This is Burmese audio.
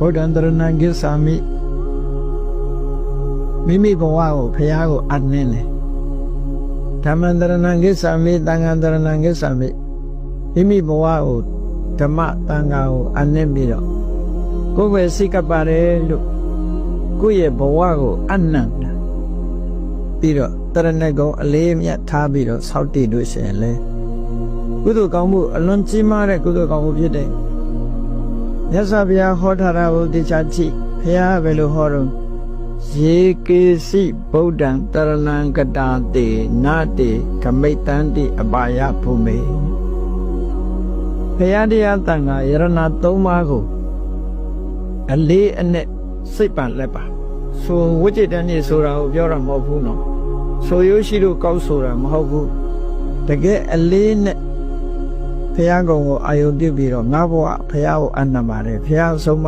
ဗုဒ္ဓံတရဏံဂစ္ဆာမိမိမိဘဝကိုဖရာကိုအနှင်းတယ်ဓမ္မံတရဏံဂစ္ဆာမိသံဃံတရဏံဂစ္ဆာမိမိမိဘဝကိုဓမ္မသံဃာကိုအနှင်းပြီးတော့ကိုယ်ပဲစိတ်ကပ်ပါတယ်လို့ကိုယ့်ရဲ့ဘဝကိုအနှံ့ပြီးတော့တရဏဂုံအလေးအမြတ်ထားပြီးတော့ဆောက်တည်လို့ရှိရင်လေကုသိုလ်ကောင်းမှုအလွန်ကြီးမားတဲ့ကုသိုလ်ကောင်းမှုဖြစ်တယ်မြတ်စွာဘုရားဟောထားတာကိုတရားကြည့်ဘုရားဘယ်လိုဟောတော့ယေကေစီဗုဒ္ဓံတရဏံကတာတေနာတေဂမိတ်တန္တိအပါယဘုမေဘုရားတရားတန်ခါယရဏသုံးပါးကိုအလေးအနက်စိတ်ပန်လက်ပါဆိုဝိจิตတန်နေဆိုတာကိုပြောတာမဟုတ်ဘူးနော်ဆိုရိုးရှိလို့ကောက်ဆိုတာမဟုတ်ဘူးတကယ်အလေးနဲ့ဘုရားကုံကိုအာယုံပြုပြီးတော့ငါဘဝဘုရားကိုအနံ့ပါတယ်ဘုရားဆုံးမ